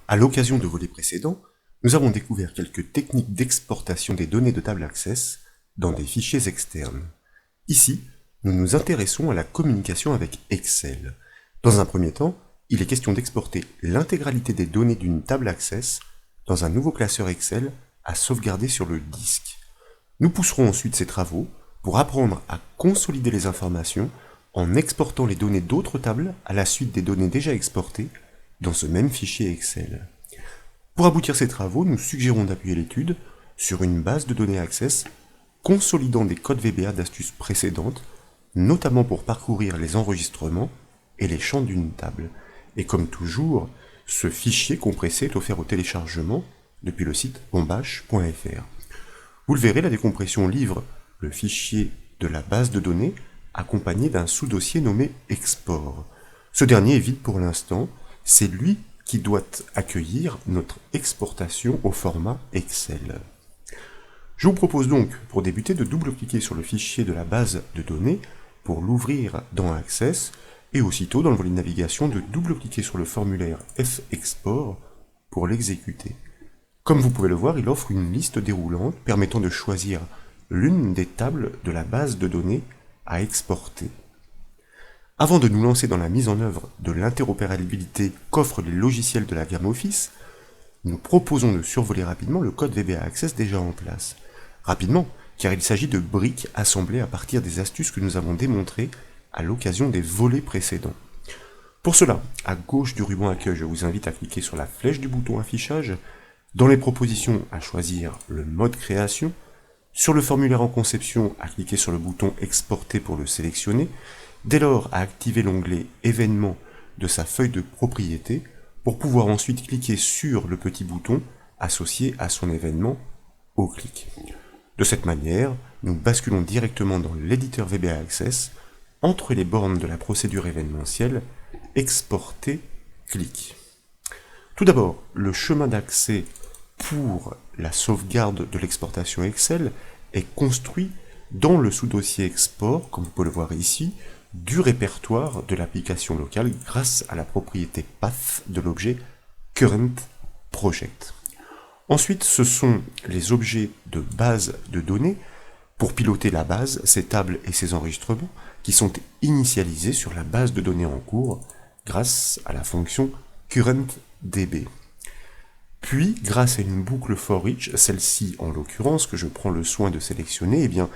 À l'occasion de volets précédents, nous avons découvert quelques techniques d'exportation des données de table Access dans des fichiers externes. Ici, nous nous intéressons à la communication avec Excel. Dans un premier temps, il est question d'exporter l'intégralité des données d'une table Access dans un nouveau classeur Excel à sauvegarder sur le disque. Nous pousserons ensuite ces travaux pour apprendre à consolider les informations en exportant les données d'autres tables à la suite des données déjà exportées dans ce même fichier Excel. Pour aboutir ces travaux, nous suggérons d'appuyer l'étude sur une base de données Access consolidant des codes VBA d'astuces précédentes, notamment pour parcourir les enregistrements et les champs d'une table. Et comme toujours, ce fichier compressé est offert au téléchargement depuis le site bombache.fr. Vous le verrez, la décompression livre le fichier de la base de données accompagné d'un sous-dossier nommé export. Ce dernier est vide pour l'instant, c'est lui qui doit accueillir notre exportation au format Excel. Je vous propose donc, pour débuter, de double-cliquer sur le fichier de la base de données pour l'ouvrir dans Access, et aussitôt, dans le volet de navigation, de double-cliquer sur le formulaire F-Export pour l'exécuter. Comme vous pouvez le voir, il offre une liste déroulante permettant de choisir l'une des tables de la base de données à exporter. Avant de nous lancer dans la mise en œuvre de l'interopérabilité qu'offrent les logiciels de la gamme Office, nous proposons de survoler rapidement le code VBA Access déjà en place. Rapidement, car il s'agit de briques assemblées à partir des astuces que nous avons démontrées à l'occasion des volets précédents. Pour cela, à gauche du ruban accueil, je vous invite à cliquer sur la flèche du bouton affichage, dans les propositions à choisir le mode création, sur le formulaire en conception à cliquer sur le bouton exporter pour le sélectionner, dès lors à activer l'onglet événements de sa feuille de propriété pour pouvoir ensuite cliquer sur le petit bouton associé à son événement au clic. De cette manière, nous basculons directement dans l'éditeur VBA Access entre les bornes de la procédure événementielle exporter clic. Tout d'abord, le chemin d'accès pour la sauvegarde de l'exportation Excel est construit dans le sous-dossier export, comme vous pouvez le voir ici, du répertoire de l'application locale grâce à la propriété path de l'objet current project. Ensuite, ce sont les objets de base de données pour piloter la base, ses tables et ses enregistrements qui sont initialisés sur la base de données en cours grâce à la fonction currentDB. Puis, grâce à une boucle for each, celle-ci en l'occurrence que je prends le soin de sélectionner, eh bien,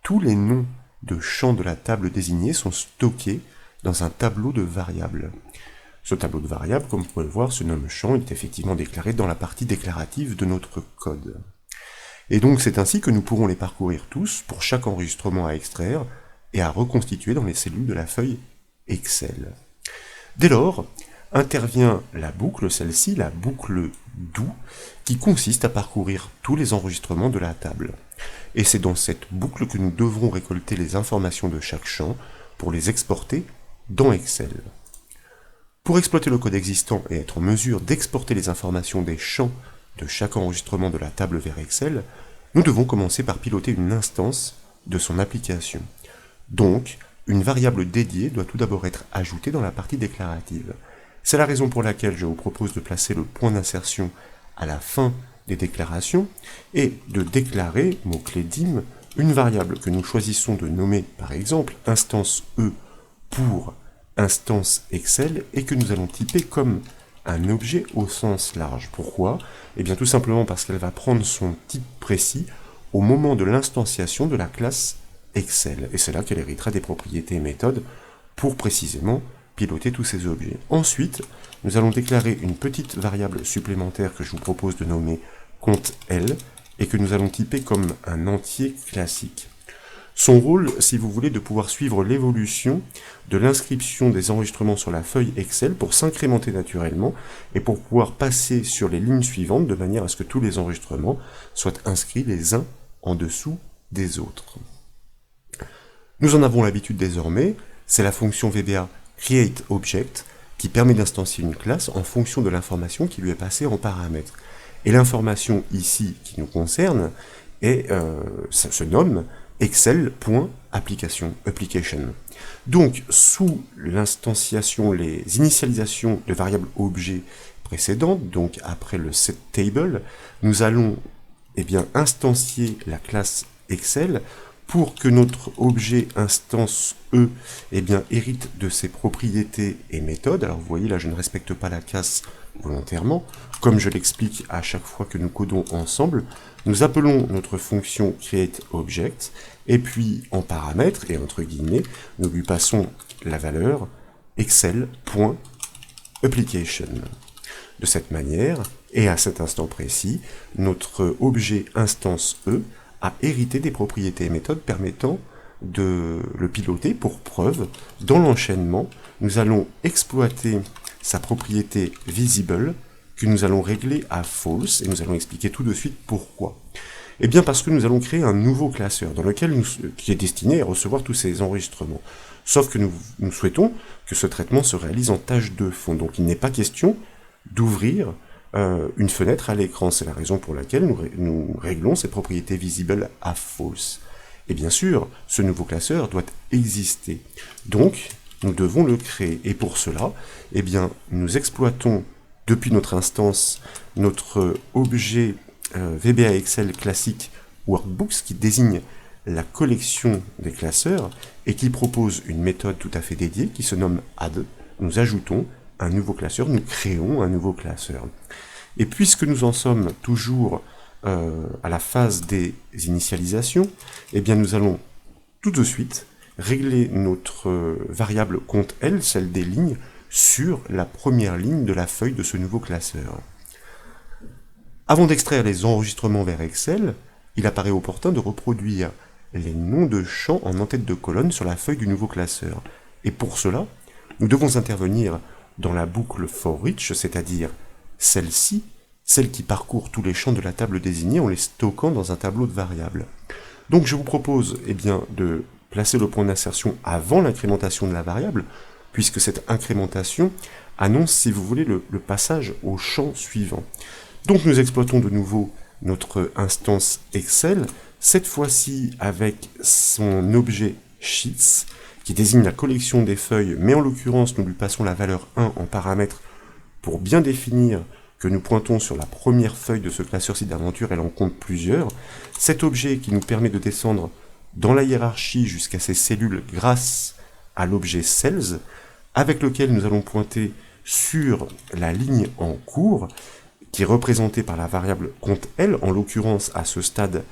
tous les noms de champs de la table désignée sont stockés dans un tableau de variables. Ce tableau de variables, comme vous pouvez le voir, se nomme champ, il est effectivement déclaré dans la partie déclarative de notre code. Et donc c'est ainsi que nous pourrons les parcourir tous pour chaque enregistrement à extraire et à reconstituer dans les cellules de la feuille Excel. Dès lors, intervient la boucle, celle-ci, la boucle do, qui consiste à parcourir tous les enregistrements de la table. Et c'est dans cette boucle que nous devrons récolter les informations de chaque champ pour les exporter dans Excel. Pour exploiter le code existant et être en mesure d'exporter les informations des champs de chaque enregistrement de la table vers Excel, nous devons commencer par piloter une instance de son application. Donc, une variable dédiée doit tout d'abord être ajoutée dans la partie déclarative. C'est la raison pour laquelle je vous propose de placer le point d'insertion à la fin des déclarations et de déclarer, mot-clé dim, une variable que nous choisissons de nommer par exemple instance E pour instance Excel et que nous allons typer comme un objet au sens large. Pourquoi? Eh bien tout simplement parce qu'elle va prendre son type précis au moment de l'instanciation de la classe Excel. Et c'est là qu'elle héritera des propriétés et méthodes pour précisément piloter tous ces objets. Ensuite, nous allons déclarer une petite variable supplémentaire que je vous propose de nommer compte L et que nous allons typer comme un entier classique. Son rôle, si vous voulez, de pouvoir suivre l'évolution de l'inscription des enregistrements sur la feuille Excel pour s'incrémenter naturellement et pour pouvoir passer sur les lignes suivantes de manière à ce que tous les enregistrements soient inscrits les uns en dessous des autres. Nous en avons l'habitude désormais, c'est la fonction VBA createObject qui permet d'instancier une classe en fonction de l'information qui lui est passée en paramètre. Et l'information ici qui nous concerne ça se nomme excel.application. Donc, sous l'instanciation, les initialisations de variables objets précédente, donc après le setTable, nous allons instancier la classe Excel pour que notre objet instance E hérite de ses propriétés et méthodes. Alors vous voyez là, je ne respecte pas la classe volontairement. Comme je l'explique à chaque fois que nous codons ensemble, nous appelons notre fonction createObject, et puis en paramètre, et entre guillemets, nous lui passons la valeur excel.application. De cette manière, et à cet instant précis, notre objet instance E a hérité des propriétés et méthodes permettant de le piloter. Pour preuve, dans l'enchaînement, nous allons exploiter sa propriété visible que nous allons régler à false, et nous allons expliquer tout de suite pourquoi. Eh bien parce que nous allons créer un nouveau classeur dans lequel qui est destiné à recevoir tous ces enregistrements. Sauf que nous souhaitons que ce traitement se réalise en tâche de fond. Donc il n'est pas question d'ouvrir une fenêtre à l'écran. C'est la raison pour laquelle nous réglons ces propriétés visibles à false. Et bien sûr, ce nouveau classeur doit exister. Donc, nous devons le créer. Et pour cela, nous exploitons depuis notre instance notre objet VBA Excel classique Workbooks qui désigne la collection des classeurs et qui propose une méthode tout à fait dédiée qui se nomme add. Nous ajoutons un nouveau classeur, nous créons un nouveau classeur. Et puisque nous en sommes toujours à la phase des initialisations, nous allons tout de suite régler notre variable compte L, celle des lignes, sur la première ligne de la feuille de ce nouveau classeur. Avant d'extraire les enregistrements vers Excel, il apparaît opportun de reproduire les noms de champs en en-tête de colonne sur la feuille du nouveau classeur. Et pour cela, nous devons intervenir dans la boucle forEach, c'est-à-dire celle-ci, celle qui parcourt tous les champs de la table désignée en les stockant dans un tableau de variables. Donc je vous propose de placer le point d'insertion avant l'incrémentation de la variable, puisque cette incrémentation annonce, si vous voulez, le passage au champ suivant. Donc nous exploitons de nouveau notre instance Excel, cette fois-ci avec son objet Sheets, qui désigne la collection des feuilles, mais en l'occurrence nous lui passons la valeur 1 en paramètre pour bien définir que nous pointons sur la première feuille de ce classeur site d'aventure, elle en compte plusieurs. Cet objet qui nous permet de descendre dans la hiérarchie jusqu'à ces cellules grâce à l'objet Cells, avec lequel nous allons pointer sur la ligne en cours, qui est représentée par la variable compte L, en l'occurrence à ce stade,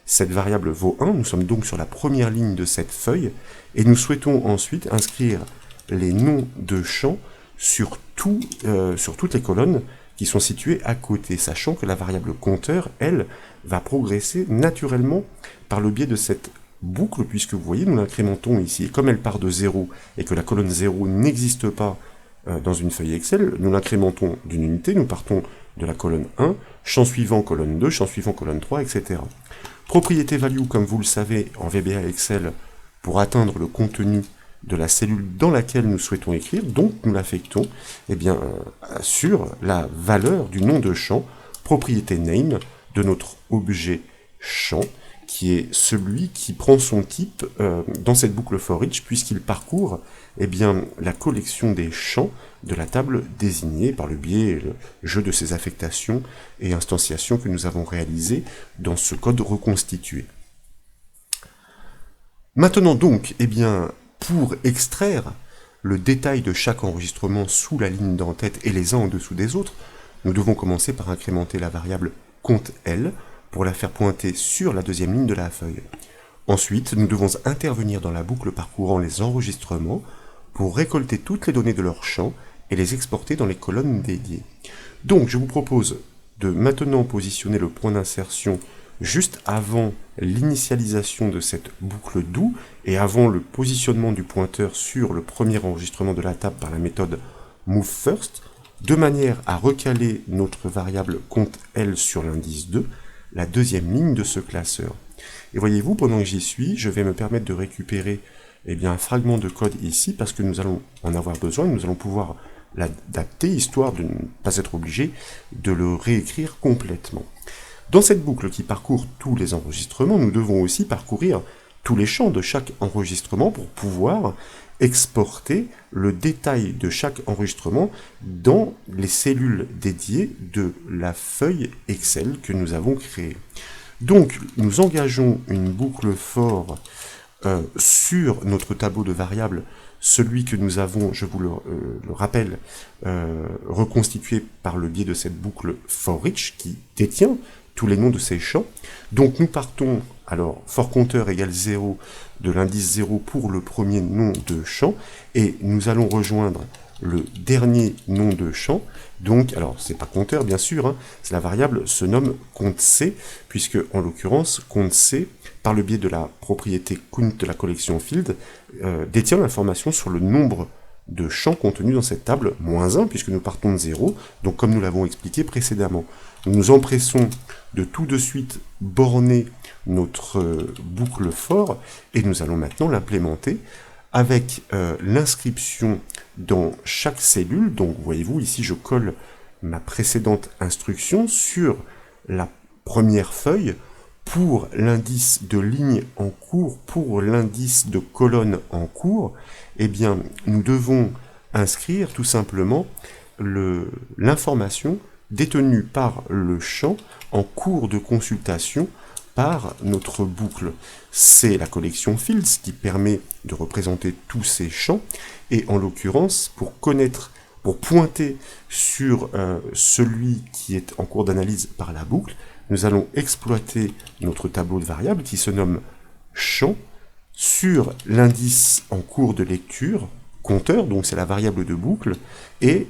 cette variable vaut 1, nous sommes donc sur la première ligne de cette feuille, et nous souhaitons ensuite inscrire les noms de champs sur toutes les colonnes qui sont situées à côté, sachant que la variable compteur, elle, va progresser naturellement par le biais de cette boucle, puisque vous voyez, nous l'incrémentons ici, et comme elle part de 0, et que la colonne 0 n'existe pas dans une feuille Excel, nous l'incrémentons d'une unité, nous partons de la colonne 1, champ suivant colonne 2, champ suivant colonne 3, etc. Propriété value, comme vous le savez, en VBA Excel, pour atteindre le contenu de la cellule dans laquelle nous souhaitons écrire, donc nous l'affectons sur la valeur du nom de champ, propriété name de notre objet champ, qui est celui qui prend son type dans cette boucle forEach, puisqu'il parcourt la collection des champs de la table désignée par le biais le jeu de ces affectations et instanciations que nous avons réalisées dans ce code reconstitué. Maintenant donc, pour extraire le détail de chaque enregistrement sous la ligne d'en-tête et les uns en dessous des autres, nous devons commencer par incrémenter la variable compte L pour la faire pointer sur la deuxième ligne de la feuille. Ensuite, nous devons intervenir dans la boucle parcourant les enregistrements pour récolter toutes les données de leur champ et les exporter dans les colonnes dédiées. Donc, je vous propose de maintenant positionner le point d'insertion juste avant l'initialisation de cette boucle do et avant le positionnement du pointeur sur le premier enregistrement de la table par la méthode moveFirst, de manière à recaler notre variable compte L sur l'indice 2, la deuxième ligne de ce classeur. Et voyez-vous, pendant que j'y suis, je vais me permettre de récupérer un fragment de code ici, parce que nous allons en avoir besoin, nous allons pouvoir l'adapter, histoire de ne pas être obligé de le réécrire complètement. Dans cette boucle qui parcourt tous les enregistrements, nous devons aussi parcourir tous les champs de chaque enregistrement pour pouvoir exporter le détail de chaque enregistrement dans les cellules dédiées de la feuille Excel que nous avons créée. Donc, nous engageons une boucle for sur notre tableau de variables, celui que nous avons, je vous le rappelle, reconstitué par le biais de cette boucle for each qui détient tous les noms de ces champs. Donc nous partons, alors for compteur égale 0 de l'indice 0 pour le premier nom de champ, et nous allons rejoindre le dernier nom de champ. Donc, alors c'est pas compteur bien sûr, la variable se nomme compte C, puisque en l'occurrence compte C, par le biais de la propriété count de la collection field, détient l'information sur le nombre de champs contenus dans cette table, moins 1, puisque nous partons de 0, donc comme nous l'avons expliqué précédemment. Nous nous empressons de tout de suite borner notre boucle for, et nous allons maintenant l'implémenter avec l'inscription dans chaque cellule. Donc voyez-vous, ici je colle ma précédente instruction sur la première feuille pour l'indice de ligne en cours, pour l'indice de colonne en cours. Eh bien, nous devons inscrire tout simplement l'information détenue par le champ en cours de consultation par notre boucle. C'est la collection fields qui permet de représenter tous ces champs, et en l'occurrence, pour pointer sur celui qui est en cours d'analyse par la boucle, nous allons exploiter notre tableau de variables qui se nomme champ sur l'indice en cours de lecture, compteur, donc c'est la variable de boucle, et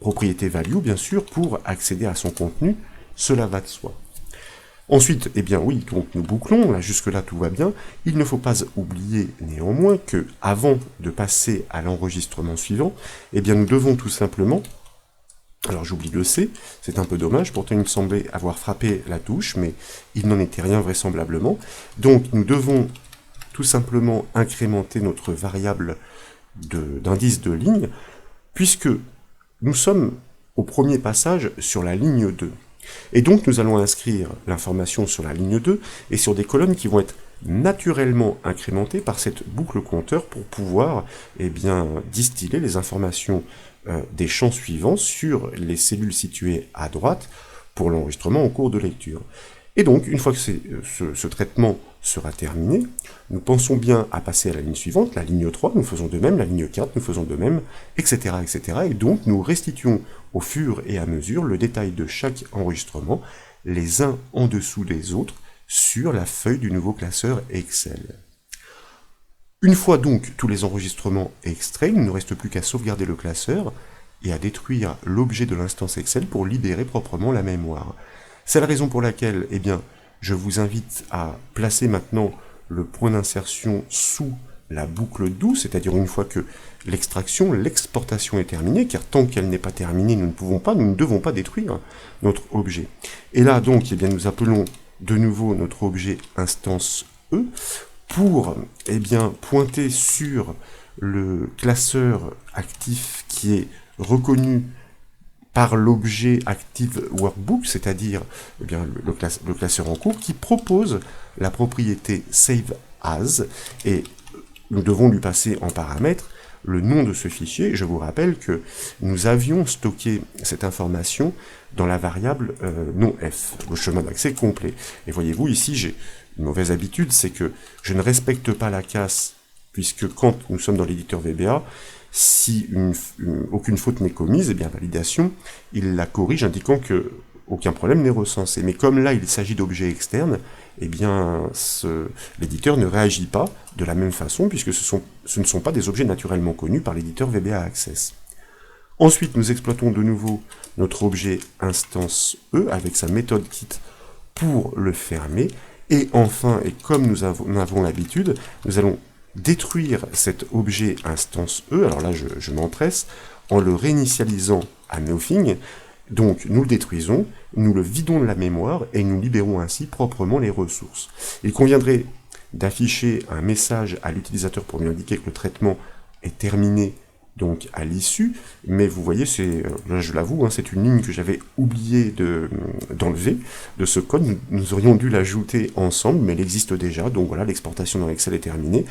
propriété value, bien sûr, pour accéder à son contenu, cela va de soi. Ensuite, eh bien oui, donc nous bouclons, là jusque-là tout va bien. Il ne faut pas oublier néanmoins que, avant de passer à l'enregistrement suivant, eh bien nous devons tout simplement, alors j'oublie le C, c'est un peu dommage, pourtant il me semblait avoir frappé la touche, mais il n'en était rien vraisemblablement. Donc nous devons tout simplement incrémenter notre variable d'indice de ligne, puisque nous sommes au premier passage sur la ligne 2. Et donc nous allons inscrire l'information sur la ligne 2 et sur des colonnes qui vont être naturellement incrémentées par cette boucle compteur pour pouvoir distiller les informations des champs suivants sur les cellules situées à droite pour l'enregistrement en cours de lecture. Et donc, une fois que ce traitement sera terminé, nous pensons bien à passer à la ligne suivante, la ligne 3, nous faisons de même, la ligne 4, nous faisons de même, etc., etc. Et donc, nous restituons au fur et à mesure le détail de chaque enregistrement, les uns en dessous des autres, sur la feuille du nouveau classeur Excel. Une fois donc tous les enregistrements extraits, il ne nous reste plus qu'à sauvegarder le classeur et à détruire l'objet de l'instance Excel pour libérer proprement la mémoire. C'est la raison pour laquelle, je vous invite à placer maintenant le point d'insertion sous la boucle do, c'est-à-dire une fois que l'exportation est terminée, car tant qu'elle n'est pas terminée, nous ne devons pas détruire notre objet. Et là donc, nous appelons de nouveau notre objet instance E pour pointer sur le classeur actif qui est reconnu par l'objet Active Workbook, c'est-à-dire le classeur en cours, qui propose la propriété Save As, et nous devons lui passer en paramètre le nom de ce fichier. Je vous rappelle que nous avions stocké cette information dans la variable non-f, le chemin d'accès complet. Et voyez-vous, ici, j'ai une mauvaise habitude, c'est que je ne respecte pas la casse, puisque quand nous sommes dans l'éditeur VBA, si aucune faute n'est commise, validation, il la corrige indiquant que aucun problème n'est recensé. Mais comme là, il s'agit d'objets externes, l'éditeur ne réagit pas de la même façon, puisque ce ne sont pas des objets naturellement connus par l'éditeur VBA Access. Ensuite, nous exploitons de nouveau notre objet instance E avec sa méthode kit pour le fermer. Et enfin, et comme nous avons l'habitude, nous allons détruire cet objet instance E, alors là je m'empresse, en le réinitialisant à nothing. Donc nous le détruisons, nous le vidons de la mémoire et nous libérons ainsi proprement les ressources. Il conviendrait d'afficher un message à l'utilisateur pour lui indiquer que le traitement est terminé donc à l'issue, mais vous voyez, là je l'avoue, c'est une ligne que j'avais oublié d'enlever de ce code. Nous aurions dû l'ajouter ensemble, mais elle existe déjà, donc voilà, l'exportation dans Excel est terminée.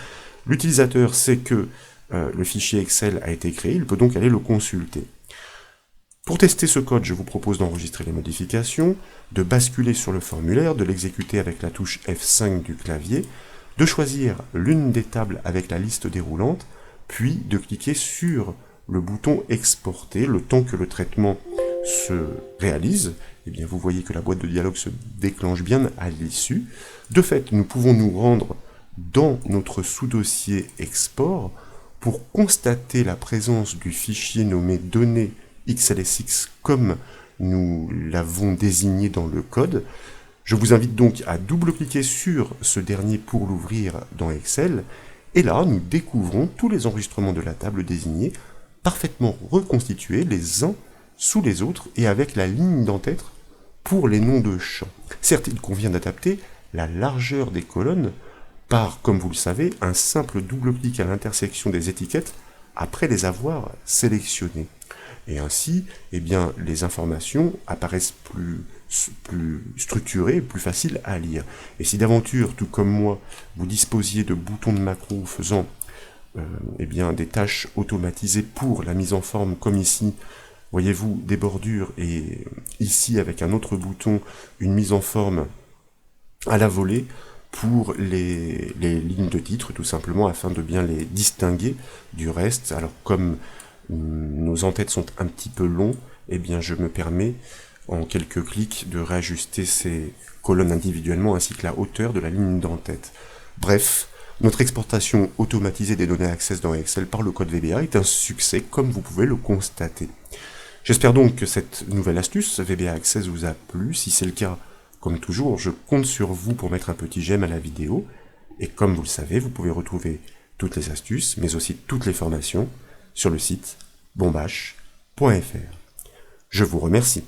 L'utilisateur sait que le fichier Excel a été créé, il peut donc aller le consulter. Pour tester ce code, je vous propose d'enregistrer les modifications, de basculer sur le formulaire, de l'exécuter avec la touche F5 du clavier, de choisir l'une des tables avec la liste déroulante, puis de cliquer sur le bouton exporter le temps que le traitement se réalise. Eh bien, vous voyez que la boîte de dialogue se déclenche bien à l'issue. De fait, nous pouvons nous rendre dans notre sous-dossier export pour constater la présence du fichier nommé données XLSX comme nous l'avons désigné dans le code. Je vous invite donc à double-cliquer sur ce dernier pour l'ouvrir dans Excel, et là, nous découvrons tous les enregistrements de la table désignée, parfaitement reconstitués les uns sous les autres et avec la ligne d'entête pour les noms de champs. Certes, il convient d'adapter la largeur des colonnes par, comme vous le savez, un simple double-clic à l'intersection des étiquettes après les avoir sélectionnées. Et ainsi, eh bien, les informations apparaissent plus structurées, plus faciles à lire. Et si d'aventure, tout comme moi, vous disposiez de boutons de macro faisant eh bien, des tâches automatisées pour la mise en forme, comme ici, voyez-vous, des bordures, et ici, avec un autre bouton, une mise en forme à la volée, pour les lignes de titre, tout simplement, afin de bien les distinguer du reste. Alors, comme nos entêtes sont un petit peu longs, eh bien je me permets en quelques clics de réajuster ces colonnes individuellement ainsi que la hauteur de la ligne d'entête. Bref, notre exportation automatisée des données Access dans Excel par le code VBA est un succès, comme vous pouvez le constater. J'espère donc que cette nouvelle astuce VBA Access vous a plu. Si c'est le cas, comme toujours, je compte sur vous pour mettre un petit j'aime à la vidéo. Et comme vous le savez, vous pouvez retrouver toutes les astuces, mais aussi toutes les formations sur le site bombache.fr. Je vous remercie.